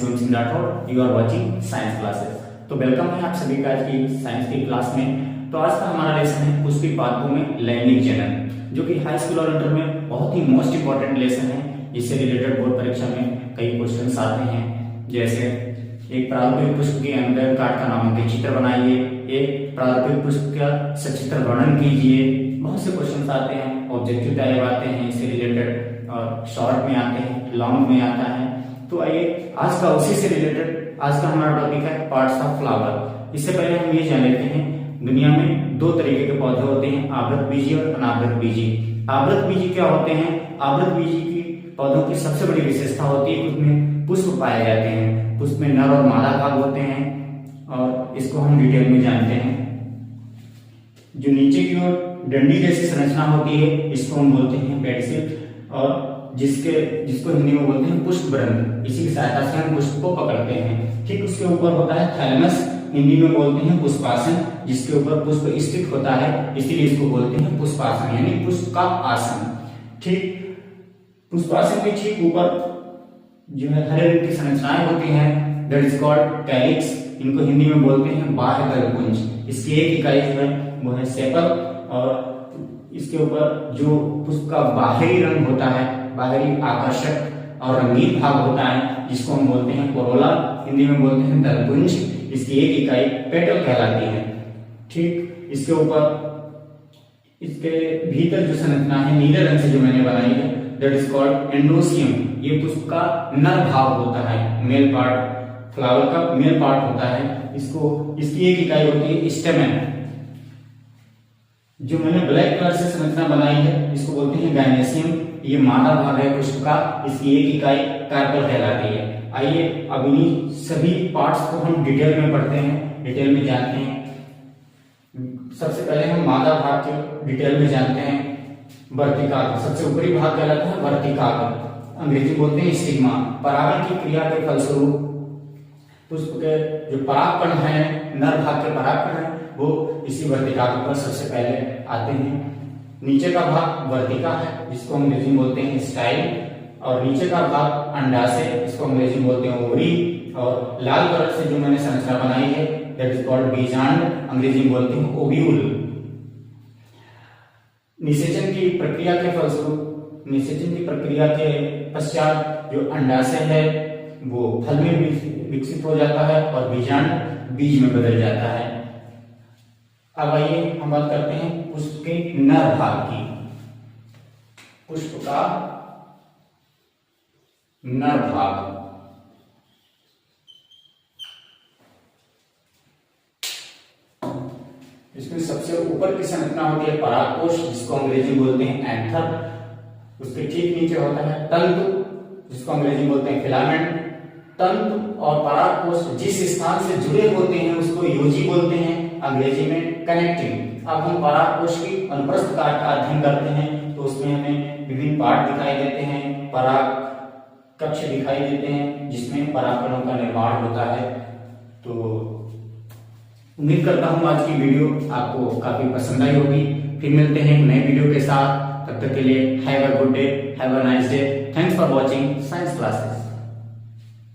Shivam Singh Rathore, you are watching science classes. तो welcome है आप सभी का आज की साइंस की क्लास में। तो आज का हमारा लेसन है पुष्पी पादपों में लैंगिक जनन, जो कि हाई स्कूल और इंटर में बहुत ही मोस्ट इंपॉर्टेंट लेसन है। इससे रिलेटेड बोर्ड परीक्षा में कई क्वेश्चन आते हैं, जैसे एक प्रारूपिक पुष्प के अंदर कार्ड का नामांकित चित्र बनाइए, एक प्रारूपिक पुष्प का सचित्र वर्णन कीजिए। बहुत से क्वेश्चन आते हैं, ऑब्जेक्टिव टाइप आते हैं इससे रिलेटेड, और शॉर्ट में आते हैं, लॉन्ग में आता है। तो आइए आज का उसी से रिलेटेड आज का हमारा टॉपिक है पार्ट्स ऑफ फ्लावर। इससे पहले हम ये जान लेते हैं, दुनिया में दो तरीके के पौधे होते हैं, आवृत बीजी और अनावृत बीजी। आवृत बीजी क्या होते हैं? आवृत बीजी की पौधों की सबसे बड़ी विशेषता होती है, उसमें पुष्प पाए जाते हैं, पुष्प में नर और मादा भाग होते हैं, और इसको हम डिटेल में जानते हैं। जो नीचे की ओर डंडी जैसी संरचना होती है, इसको हम बोलते हैं पेडसिल, और जिसको हिंदी में बोलते हैं पुष्प बरंग। इसी की सहायता से हम पुष्प को पकड़ते हैं। ठीक उसके ऊपर होता है थैलेमस, हिंदी में बोलते हैं पुष्पासन, जिसके ऊपर पुष्प स्थित होता है, इसीलिए इसको बोलते हैं पुष्पासन, यानी पुष्प का आसन। ठीक पुष्पासन के ठीक ऊपर जो है हरे रंग की संरचनाएं होती हैं, दैट इज कॉल्ड कैलिक्स। इनको हिंदी में बोलते हैं बाह्य दलपुंज। इसकी एक इकाई जो है वो है सेपल, और इसके ऊपर जो पुष्प का बाहरी रंग होता है, बाहरी आकर्षक और रंगीन भाग होता है, जिसको हम बोलते हैं कोरोला, हिंदी में बोलते हैं दलपुंज। इसकी एक इकाई पेटल कहलाती है। ठीक इसके ऊपर इसके भीतर जो संरचना है नीले रंग से जो मैंने बनाई है, दैट इज कॉल्ड एंडोसियम। ये पुष्प का नर भाग होता है, मेल पार्ट, फ्लावर का मेल पार्ट होता है। इसकी एक इकाई होती है स्टेमेन। जो मैंने ब्लैक कलर से संरचना बनाई है, इसको बोलते हैं गायनेसियम। ये मादा भाग है पुष्प का, इसकी एक इकाई कार्पेल कहलाती है। आइए अब इन्हीं सभी पार्ट्स को हम डिटेल में पढ़ते हैं, डिटेल में जानते हैं। सबसे पहले हम मादा भाग के डिटेल में जानते हैं। वर्तिकाग्र सबसे ऊपरी भाग कहलाता है वर्तिकाग्र, अंग्रेजी बोलते हैं स्टिग्मा। परागण की क्रिया के फलस्वरूप पुष्प के जो परागकण है, नर भाग के परागकण है, वो इसी वर्तिकाग्र पर सबसे पहले आते हैं। नीचे का भाग वर्तिका है, जिसको अंग्रेजी में बोलते हैं स्टाइल, और नीचे का भाग अंडाशय, इसको अंग्रेजी में बोलते हैं ओवरी, और लाल कलर से जो मैंने संरचना बनाई है दैट इज कॉल्ड बीजांड, अंग्रेजी में बोलते हैं ओव्यूल। निषेचन की प्रक्रिया के फलस्वरूप, निषेचन की प्रक्रिया के पश्चात जो अंडाशय है वो फल में विकसित हो जाता है, और बीजांड बीज में बदल जाता है। अब आइए हम बात करते हैं पुष्प के नर भाग की। पुष्प का नर भाग, इसमें सबसे ऊपर की संरचना होती है परागकोश, जिसको अंग्रेजी बोलते हैं एंथर। उसके ठीक नीचे होता है तंतु, जिसको अंग्रेजी बोलते हैं फिलामेंट। तंतु और परागकोश जिस स्थान से जुड़े होते हैं उसको योजी बोलते हैं, अंग्रेजी में कनेक्टिंग। अब हम परागकोश की अनुप्रस्थ काट का अध्ययन करते हैं, तो उसमें हमें विभिन्न पार्ट दिखाई देते हैं, पराग कक्ष दिखाई देते हैं, जिसमें परागकणों का निर्माण होता है। तो उम्मीद करता हूं आज की वीडियो आपको काफी पसंद आई होगी। फिर मिलते हैं एक नए वीडियो के साथ, तब तक के लिए have a good day, have a nice day. Thanks for watching science classes.